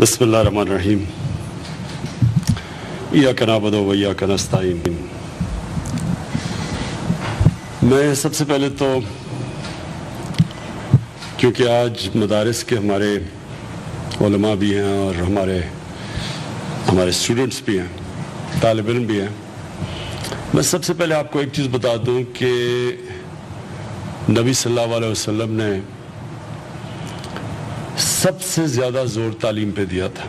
بسم اللہ الرحمن الرحیم ایاک نعبد و ایاک نستعین۔ میں سب سے پہلے تو کیونکہ آج مدارس کے ہمارے علماء بھی ہیں اور ہمارے اسٹوڈنٹس بھی ہیں، طالب علم بھی ہیں، میں سب سے پہلے آپ کو ایک چیز بتا دوں کہ نبی صلی اللہ علیہ وسلم نے سب سے زیادہ زور تعلیم پہ دیا تھا،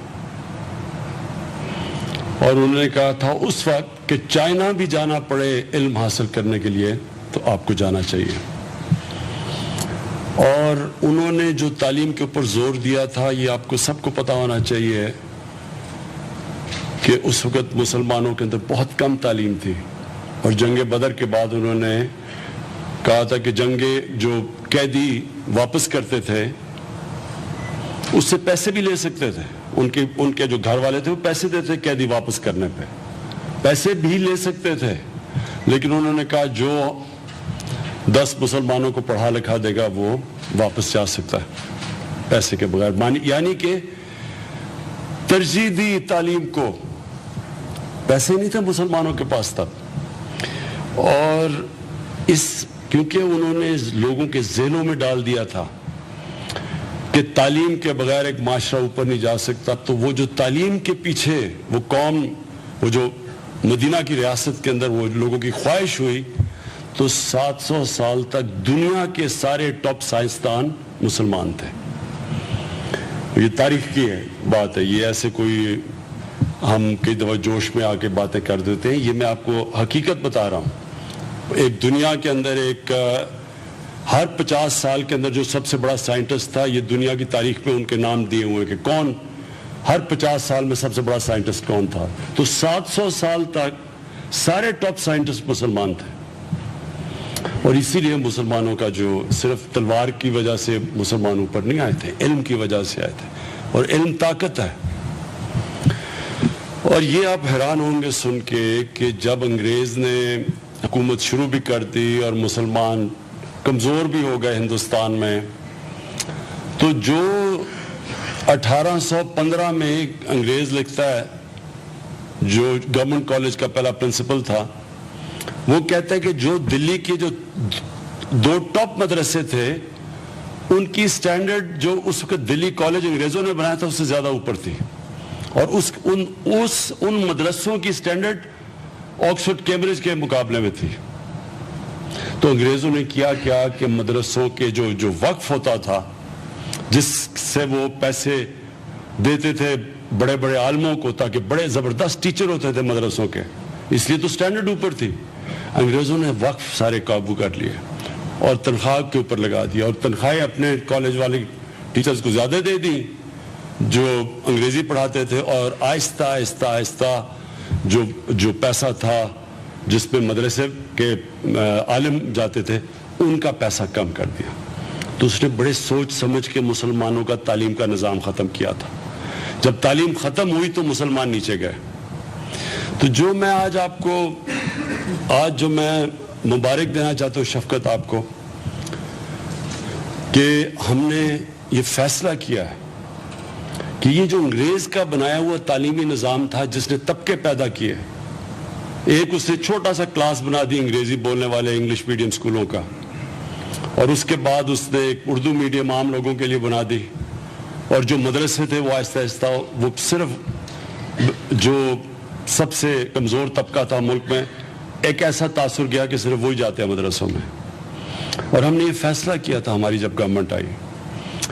اور انہوں نے کہا تھا اس وقت کہ چائنا بھی جانا پڑے علم حاصل کرنے کے لیے تو آپ کو جانا چاہیے۔ اور انہوں نے جو تعلیم کے اوپر زور دیا تھا، یہ آپ کو سب کو پتا ہونا چاہیے کہ اس وقت مسلمانوں کے اندر بہت کم تعلیم تھی، اور جنگ بدر کے بعد انہوں نے کہا تھا کہ جو قیدی واپس کرتے تھے اس سے پیسے بھی لے سکتے تھے، ان کے جو گھر والے تھے وہ پیسے دیتے قیدی واپس کرنے پہ، پیسے بھی لے سکتے تھے، لیکن انہوں نے کہا جو 10 مسلمانوں کو پڑھا لکھا دے گا وہ واپس جا سکتا ہے پیسے کے بغیر، یعنی کہ ترجیح دی تعلیم کو۔ پیسے نہیں تھے مسلمانوں کے پاس تب، اور کیونکہ انہوں نے لوگوں کے ذہنوں میں ڈال دیا تھا کہ تعلیم کے بغیر ایک معاشرہ اوپر نہیں جا سکتا، تو وہ جو تعلیم کے پیچھے وہ قوم، وہ جو مدینہ کی ریاست کے اندر وہ لوگوں کی خواہش ہوئی، تو 700 سال تک دنیا کے سارے ٹاپ سائنسدان مسلمان تھے۔ یہ تاریخ کی بات ہے، یہ ایسے کوئی ہم کئی دفعہ جوش میں آ کے باتیں کر دیتے ہیں، یہ میں آپ کو حقیقت بتا رہا ہوں۔ ایک دنیا کے اندر ہر 50 سال کے اندر جو سب سے بڑا سائنٹسٹ تھا، یہ دنیا کی تاریخ میں ان کے نام دیے ہوئے کہ کون ہر 50 سال میں سب سے بڑا سائنٹسٹ کون تھا، تو 700 سال تک سارے ٹاپ سائنٹسٹ مسلمان تھے۔ اور اسی لیے مسلمانوں کا جو صرف تلوار کی وجہ سے مسلمان اوپر نہیں آئے تھے، علم کی وجہ سے آئے تھے، اور علم طاقت ہے۔ اور یہ آپ حیران ہوں گے سن کے کہ جب انگریز نے حکومت شروع بھی کر دی اور مسلمان کمزور بھی ہو گئے ہندوستان میں، تو جو 1815 میں انگریز لکھتا ہے، جو گورنمنٹ کالج کا پہلا پرنسپل تھا، وہ کہتا ہے کہ جو دلی کے جو 2 ٹاپ مدرسے تھے ان کی سٹینڈرڈ جو اس وقت دلی کالج انگریزوں نے بنایا تھا اس سے زیادہ اوپر تھی، اور ان مدرسوں کی سٹینڈرڈ آکسفورڈ کیمبرج کے مقابلے میں تھی۔ تو انگریزوں نے کیا کہ مدرسوں کے جو وقف ہوتا تھا، جس سے وہ پیسے دیتے تھے بڑے بڑے عالموں کو تاکہ بڑے زبردست ٹیچر ہوتے تھے مدرسوں کے، اس لیے تو سٹینڈرڈ اوپر تھی، انگریزوں نے وقف سارے قابو کر لیے اور تنخواہ کے اوپر لگا دیا، اور تنخواہیں اپنے کالج والے ٹیچرز کو زیادہ دے دی جو انگریزی پڑھاتے تھے، اور آہستہ آہستہ آہستہ جو پیسہ تھا جس پہ مدرسے کے عالم جاتے تھے ان کا پیسہ کم کر دیا۔ تو اس نے بڑے سوچ سمجھ کے مسلمانوں کا تعلیم کا نظام ختم کیا تھا۔ جب تعلیم ختم ہوئی تو مسلمان نیچے گئے۔ تو جو میں آج جو میں مبارک دینا چاہتا ہوں شفقت آپ کو، کہ ہم نے یہ فیصلہ کیا ہے کہ یہ جو انگریز کا بنایا ہوا تعلیمی نظام تھا جس نے طبقے پیدا کیے، ایک اس نے چھوٹا سا کلاس بنا دی انگریزی بولنے والے انگلش میڈیم سکولوں کا، اور اس کے بعد اس نے ایک اردو میڈیم عام لوگوں کے لیے بنا دی، اور جو مدرسے تھے وہ آہستہ آہستہ وہ صرف جو سب سے کمزور طبقہ تھا ملک میں، ایک ایسا تاثر گیا کہ صرف وہی جاتے ہیں مدرسوں میں۔ اور ہم نے یہ فیصلہ کیا تھا ہماری جب گورنمنٹ آئی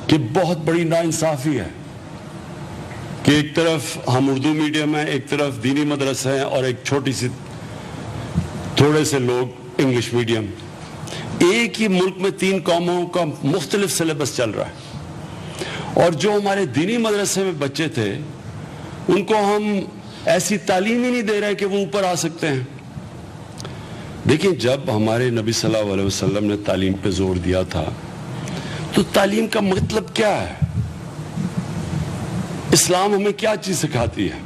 کہ بہت بڑی ناانصافی ہے کہ ایک طرف ہم اردو میڈیم ہیں، ایک طرف دینی مدرسے ہیں، اور ایک چھوٹی سی تھوڑے سے لوگ انگلش میڈیم۔ ایک ہی ملک میں 3 قوموں کا مختلف سلیبس چل رہا ہے، اور جو ہمارے دینی مدرسے میں بچے تھے ان کو ہم ایسی تعلیم ہی نہیں دے رہے کہ وہ اوپر آ سکتے ہیں۔ دیکھیں، جب ہمارے نبی صلی اللہ علیہ وسلم نے تعلیم پہ زور دیا تھا تو تعلیم کا مطلب کیا ہے؟ اسلام ہمیں کیا چیز سکھاتی ہے؟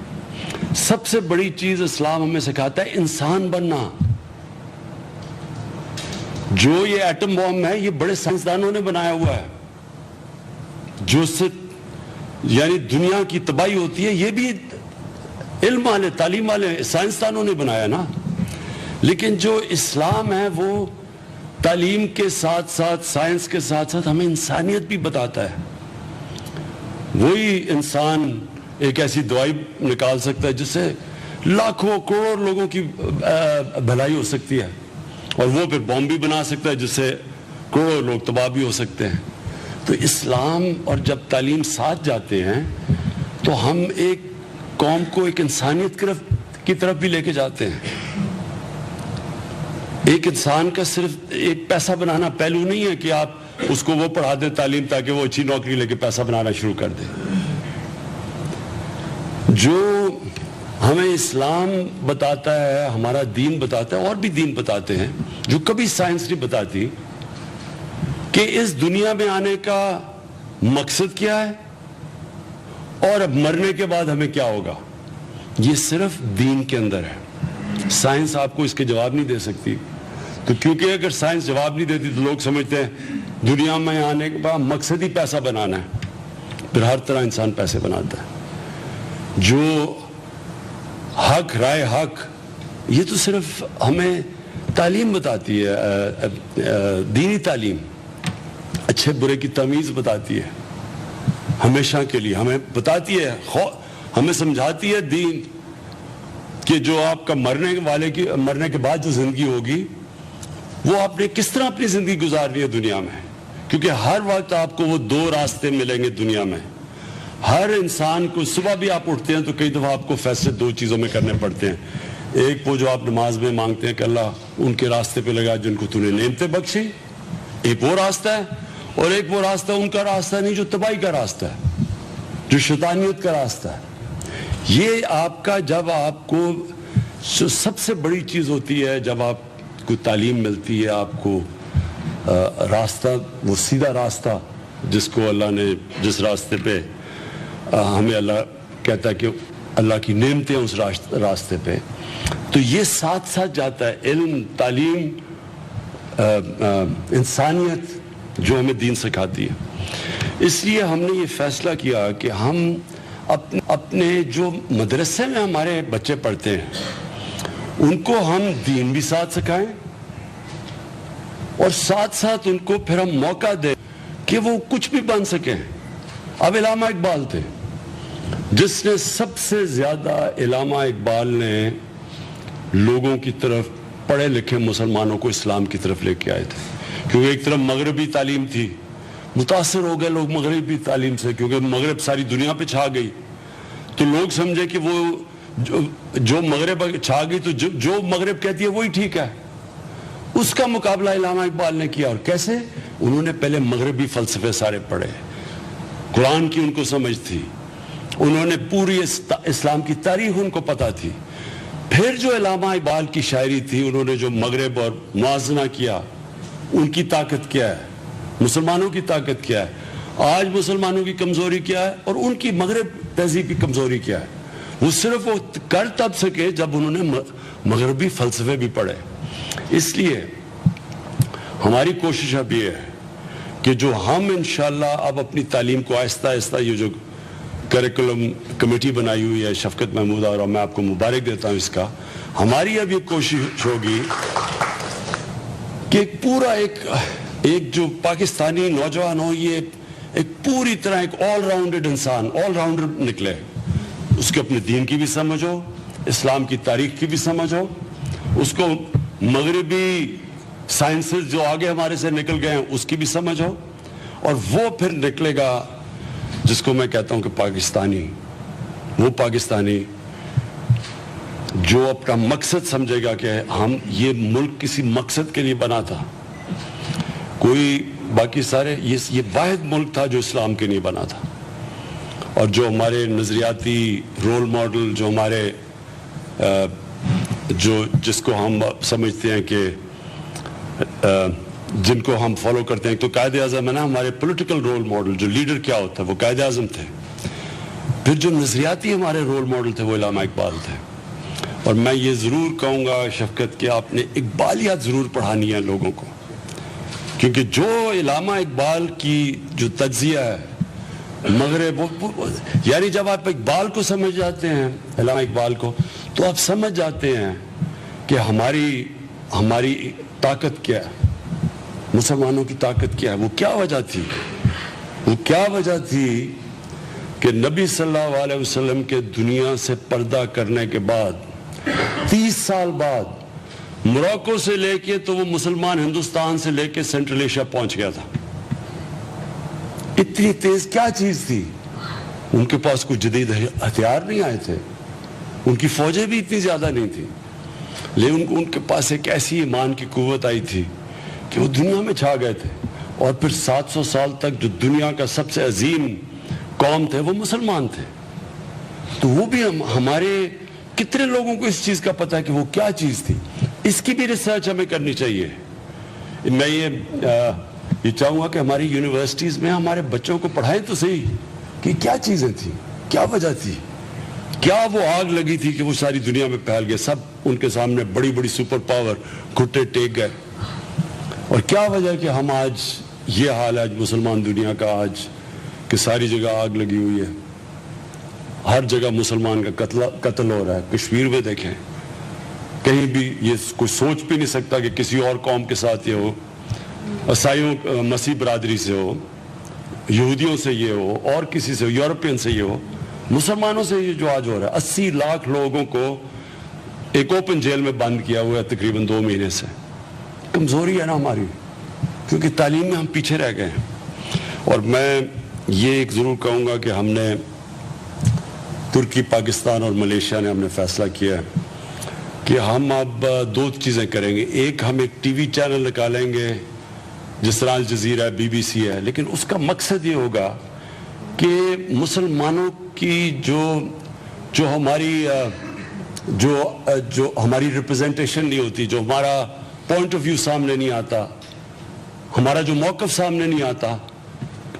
سب سے بڑی چیز اسلام ہمیں سکھاتا ہے انسان بننا۔ جو یہ ایٹم بم ہے یہ بڑے سائنسدانوں نے بنایا ہوا ہے، جو یعنی دنیا کی تباہی ہوتی ہے، یہ بھی علم والے، تعلیم والے سائنسدانوں نے بنایا نا. لیکن جو اسلام ہے وہ تعلیم کے ساتھ ساتھ، سائنس کے ساتھ ساتھ ہمیں انسانیت بھی بتاتا ہے. وہی انسان ایک ایسی دوائی نکال سکتا ہے جس سے لاکھوں کروڑ لوگوں کی بھلائی ہو سکتی ہے، اور وہ پھر بم بھی بنا سکتا ہے جس سے کروڑوں لوگ تباہ بھی ہو سکتے ہیں. تو اسلام اور جب تعلیم ساتھ جاتے ہیں تو ہم ایک قوم کو ایک انسانیت کی طرف بھی لے کے جاتے ہیں. ایک انسان کا صرف ایک پیسہ بنانا پہلو نہیں ہے کہ آپ اس کو وہ پڑھا دیں تعلیم تاکہ وہ اچھی نوکری لے کے پیسہ بنانا شروع کر دیں. جو ہمیں اسلام بتاتا ہے، ہمارا دین بتاتا ہے، اور بھی دین بتاتے ہیں جو کبھی سائنس نہیں بتاتی، کہ اس دنیا میں آنے کا مقصد کیا ہے اور اب مرنے کے بعد ہمیں کیا ہوگا، یہ صرف دین کے اندر ہے. سائنس آپ کو اس کے جواب نہیں دے سکتی. تو کیونکہ اگر سائنس جواب نہیں دیتی تو لوگ سمجھتے ہیں دنیا میں آنے کے بعد مقصد ہی پیسہ بنانا ہے. پھر ہر طرح انسان پیسے بناتا ہے. جو حق، رائے حق، یہ تو صرف ہمیں تعلیم بتاتی ہے، دینی تعلیم اچھے برے کی تمیز بتاتی ہے ہمیشہ کے لیے. ہمیں بتاتی ہے، ہمیں سمجھاتی ہے دین کہ جو آپ کا مرنے کے بعد جو زندگی ہوگی وہ آپ نے کس طرح اپنی زندگی گزارنی ہے دنیا میں. کیونکہ ہر وقت آپ کو وہ دو راستے ملیں گے دنیا میں. ہر انسان کو صبح بھی آپ اٹھتے ہیں تو کئی دفعہ آپ کو فیصلے دو چیزوں میں کرنے پڑتے ہیں. ایک وہ جو آپ نماز میں مانگتے ہیں کہ اللہ ان کے راستے پہ لگا جن کو تو نے نعمتیں بخشی، ایک وہ راستہ ہے. اور ایک وہ راستہ ان کا راستہ نہیں جو تباہی کا راستہ ہے، جو شیطانیت کا راستہ ہے. یہ آپ کا، جب آپ کو سب سے بڑی چیز ہوتی ہے جب آپ کو تعلیم ملتی ہے، آپ کو راستہ، وہ سیدھا راستہ جس کو اللہ نے، جس راستے پہ ہمیں اللہ کہتا ہے کہ اللہ کی نعمتیں اس راستے پہ، تو یہ ساتھ ساتھ جاتا ہے. علم، تعلیم، انسانیت جو ہمیں دین سکھاتی ہے. اس لیے ہم نے یہ فیصلہ کیا کہ ہم اپنے جو مدرسے میں ہمارے بچے پڑھتے ہیں ان کو ہم دین بھی ساتھ سکھائیں، اور ساتھ ساتھ ان کو پھر ہم موقع دیں کہ وہ کچھ بھی بن سکیں. اب علامہ اقبال تھے جس نے سب سے زیادہ، علامہ اقبال نے لوگوں کی طرف، پڑھے لکھے مسلمانوں کو اسلام کی طرف لے کے آئے تھے. کیونکہ ایک طرف مغربی تعلیم تھی، متاثر ہو گئے لوگ مغربی تعلیم سے، کیونکہ مغرب ساری دنیا پہ چھا گئی. تو لوگ سمجھے کہ وہ جو مغرب چھا گئی تو جو مغرب کہتی ہے وہی ٹھیک ہے. اس کا مقابلہ علامہ اقبال نے کیا. اور کیسے؟ انہوں نے پہلے مغربی فلسفے سارے پڑھے، قرآن کی ان کو سمجھ تھی، انہوں نے پوری اسلام کی تاریخ ان کو پتہ تھی. پھر جو علامہ اقبال کی شاعری تھی، انہوں نے جو مغرب اور موازنہ کیا، ان کی طاقت کیا ہے، مسلمانوں کی طاقت کیا ہے، آج مسلمانوں کی کمزوری کیا ہے، اور ان کی مغرب تہذیب کی کمزوری کیا ہے. وہ صرف وہ کر تب سکے جب انہوں نے مغربی فلسفے بھی پڑھے. اس لیے ہماری کوشش اب یہ ہے کہ جو ہم انشاءاللہ اب اپنی تعلیم کو آہستہ آہستہ، یہ جو کریکولم کمیٹی بنائی ہوئی ہے شفقت محمود، اور میں آپ کو مبارک دیتا ہوں اس کا، ہماری اب یہ کوشش ہوگی کہ پورا ایک جو پاکستانی نوجوان ہو، یہ ایک پوری طرح ایک آل راؤنڈڈ انسان، آل راؤنڈر نکلے. اس کے اپنے دین کی بھی سمجھ ہو، اسلام کی تاریخ کی بھی سمجھ ہو، اس کو مغربی سائنسز جو آگے ہمارے سے نکل گئے ہیں اس کی بھی سمجھ ہو، اور وہ پھر نکلے گا جس کو میں کہتا ہوں کہ پاکستانی، وہ پاکستانی جو اپنا مقصد سمجھے گا کہ ہم، یہ ملک کسی مقصد کے لیے بنا تھا. کوئی باقی سارے، یہ واحد ملک تھا جو اسلام کے لیے بنا تھا. اور جو ہمارے نظریاتی رول ماڈل، جو ہمارے جس کو ہم سمجھتے ہیں کہ جن کو ہم فالو کرتے ہیں، تو قائد اعظم ہے نا ہمارے پولیٹیکل رول ماڈل. جو لیڈر کیا ہوتا ہے وہ قائد اعظم تھے. پھر جو نظریاتی ہمارے رول ماڈل تھے وہ علامہ اقبال تھے. اور میں یہ ضرور کہوں گا شفقت کہ آپ نے اقبالیات ضرور پڑھانی ہے لوگوں کو، کیونکہ جو علامہ اقبال کی جو تجزیہ ہے، مغرب یعنی جب آپ اقبال کو سمجھ جاتے ہیں، علامہ اقبال کو، تو آپ سمجھ جاتے ہیں کہ ہماری طاقت کیا ہے، مسلمانوں کی طاقت کیا ہے. وہ کیا وجہ تھی کہ نبی صلی اللہ علیہ وسلم کے دنیا سے پردہ کرنے کے بعد 30 سال بعد موراکو سے لے کے تو وہ مسلمان ہندوستان سے لے کے سینٹرل ایشیا پہنچ گیا تھا. اتنی تیز کیا چیز تھی؟ ان کے پاس کوئی جدید ہتھیار نہیں آئے تھے، ان کی فوجیں بھی اتنی زیادہ نہیں تھی، لیکن ان کے پاس ایک ایسی ایمان کی قوت آئی تھی کہ وہ دنیا میں چھا گئے تھے. اور پھر 700 سال تک جو دنیا کا سب سے عظیم قوم تھے وہ مسلمان تھے. تو وہ بھی ہمارے کتنے لوگوں کو اس چیز کا پتہ ہے کہ وہ کیا چیز تھی. اس کی بھی ریسرچ ہمیں کرنی چاہیے. میں یہ چاہوں گا کہ ہماری یونیورسٹیز میں ہمارے بچوں کو پڑھائیں تو صحیح کہ کیا چیزیں تھیں، کیا وجہ تھی، کیا وہ آگ لگی تھی کہ وہ ساری دنیا میں پھیل گئے، سب ان کے سامنے بڑی بڑی سپر پاور گھٹے ٹیک گئے. اور کیا وجہ ہے کہ ہم آج یہ حال ہے آج مسلمان دنیا کا، آج کہ ساری جگہ آگ لگی ہوئی ہے، ہر جگہ مسلمان کا قتل ہو رہا ہے. کشمیر میں دیکھیں، کہیں بھی یہ کوئی سوچ بھی نہیں سکتا کہ کسی اور قوم کے ساتھ یہ ہو، عیسائیوں مسیح برادری سے ہو، یہودیوں سے یہ ہو، اور کسی سے ہو، یورپین سے یہ ہو، مسلمانوں سے یہ جو آج ہو رہا ہے. 80 لاکھ لوگوں کو ایک اوپن جیل میں بند کیا ہوا ہے تقریباً 2 مہینے سے. کمزوری ہے نا ہماری، کیونکہ تعلیم میں ہم پیچھے رہ گئے ہیں. اور میں یہ ایک ضرور کہوں گا کہ ہم نے ترکی، پاکستان اور ملیشیا نے ہم نے فیصلہ کیا ہے کہ ہم اب 2 چیزیں کریں گے. ایک، ہم ایک ٹی وی چینل نکالیں گے جس طرح الجزیرہ ہے، BBC ہے، لیکن اس کا مقصد یہ ہوگا کہ مسلمانوں کی جو ہماری ریپرزنٹیشن نہیں ہوتی، جو ہمارا پوائنٹ آف ویو سامنے نہیں آتا، ہمارا جو موقف سامنے نہیں آتا،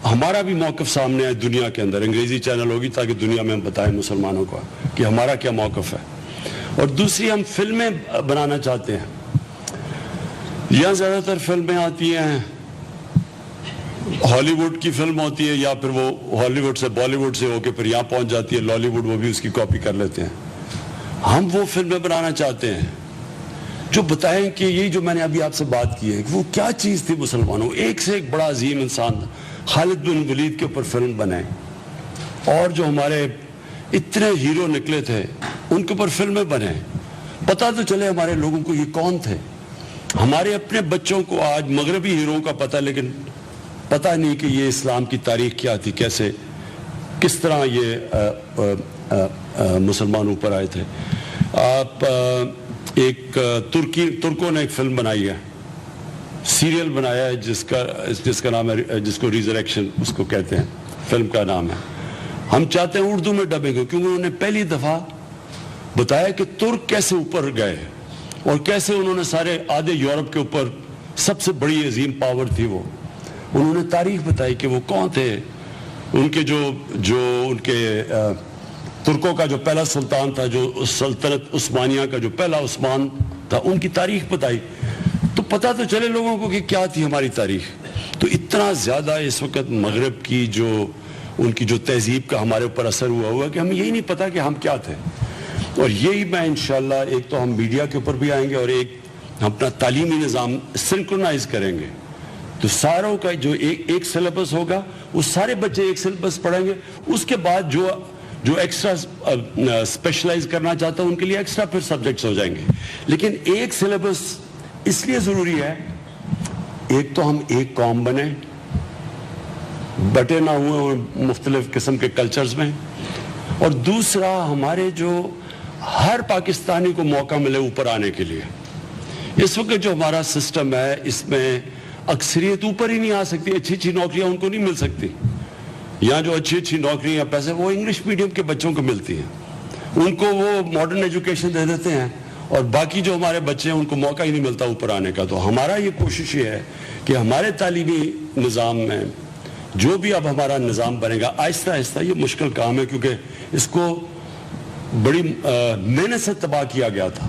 ہمارا بھی موقف سامنے آئے دنیا کے اندر. انگریزی چینل ہوگی تاکہ دنیا میں ہم بتائیں مسلمانوں کو کہ ہمارا کیا موقف ہے. اور دوسری، ہم فلمیں بنانا چاہتے ہیں. یہاں زیادہ تر فلمیں آتی ہیں، ہالی ووڈ کی فلم ہوتی ہے، یا پھر وہ ہالی would say Bali would say ہو کے پھر یہاں پہنچ جاتی ہے لالی ووڈ، وہ بھی اس کی کاپی کر لیتے ہیں. ہم وہ فلمیں بنانا چاہتے ہیں جو بتائیں کہ یہ جو میں نے ابھی آپ سے بات کی ہے کہ وہ کیا چیز تھی مسلمانوں. ایک سے ایک بڑا عظیم انسان تھا. خالد بن ولید کے اوپر فلم بنائیں، اور جو ہمارے اتنے ہیرو نکلے تھے ان کے اوپر فلمیں بنائیں. پتہ تو چلے ہمارے لوگوں کو یہ کون تھے. ہمارے اپنے بچوں کو آج مغربی ہیرو کا پتہ، لیکن پتہ نہیں کہ یہ اسلام کی تاریخ کیا تھی، کس طرح یہ مسلمان اوپر آئے تھے. آپ ایک ترکوں نے ایک فلم بنائی ہے، سیریل بنایا ہے جس کا نام ہے، جس کو ریزریکشن اس کو کہتے ہیں، فلم کا نام ہے. ہم چاہتے ہیں اردو میں ڈبنگ ہو، کیونکہ انہوں نے پہلی دفعہ بتایا کہ ترک کیسے اوپر گئے اور کیسے انہوں نے سارے آدھے یورپ کے اوپر سب سے بڑی عظیم پاور تھی وہ. انہوں نے تاریخ بتائی کہ وہ کون تھے، ان کے جو ان کے ترکوں کا جو پہلا سلطان تھا، جو سلطنت عثمانیہ کا جو پہلا عثمان تھا، ان کی تاریخ بتائی. تو پتہ تو چلے لوگوں کو کہ کیا تھی ہماری تاریخ. تو اتنا زیادہ اس وقت مغرب کی ان کی جو تہذیب کا ہمارے اوپر اثر ہوا کہ ہمیں یہی نہیں پتا کہ ہم کیا تھے. اور یہی میں انشاءاللہ ایک تو ہم میڈیا کے اوپر بھی آئیں گے، اور ایک ہم اپنا تعلیمی نظام سنکرونائز کریں گے. تو ساروں کا جو ایک سلیبس ہوگا، وہ سارے بچے ایک سلیبس پڑھیں گے. اس کے بعد جو ایکسٹرا اسپیشلائز کرنا چاہتا ہے ان کے لیے ایکسٹرا پھر سبجیکٹس ہو جائیں گے. لیکن ایک سلیبس اس لیے ضروری ہے، ایک تو ہم ایک قوم بنیں، بٹے نہ ہوئے مختلف قسم کے کلچرز میں، اور دوسرا ہمارے جو ہر پاکستانی کو موقع ملے اوپر آنے کے لیے. اس وقت جو ہمارا سسٹم ہے اس میں اکثریت اوپر ہی نہیں آ سکتی. اچھی نوکریاں ان کو نہیں مل سکتی. یہاں جو اچھی نوکریاں یا پیسے وہ انگلش میڈیم کے بچوں کو ملتی ہیں، ان کو وہ ماڈرن ایجوکیشن دے دیتے ہیں، اور باقی جو ہمارے بچے ہیں ان کو موقع ہی نہیں ملتا اوپر آنے کا. تو ہمارا یہ کوشش یہ ہے کہ ہمارے تعلیمی نظام میں جو بھی اب ہمارا نظام بنے گا، آہستہ آہستہ، یہ مشکل کام ہے کیونکہ اس کو بڑی محنت سے تباہ کیا گیا تھا.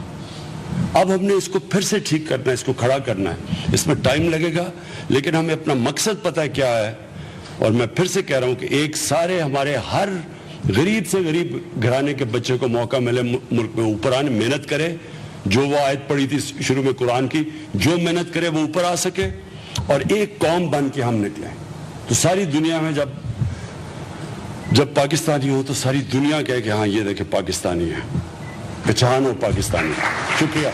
اب ہم نے اس کو پھر سے ٹھیک کرنا ہے، اس کو کھڑا کرنا ہے. اس میں ٹائم لگے گا، لیکن ہمیں اپنا مقصد پتہ ہے کیا ہے اور میں پھر سے کہہ رہا ہوں کہ ایک سارے ہمارے ہر غریب سے غریب گھرانے کے بچے کو موقع ملے ملک میں اوپر آنے, محنت کرے, جو وہ آیت پڑھی تھی شروع میں قرآن کی, جو محنت کرے وہ اوپر آ سکے اور ایک قوم بن کے ہم نکلیں. تو ساری دنیا میں جب پاکستانی ہو تو ساری دنیا کہے کہ ہاں یہ دیکھیں پاکستانی ہے, پہچان ہو پاکستانی. شکریہ.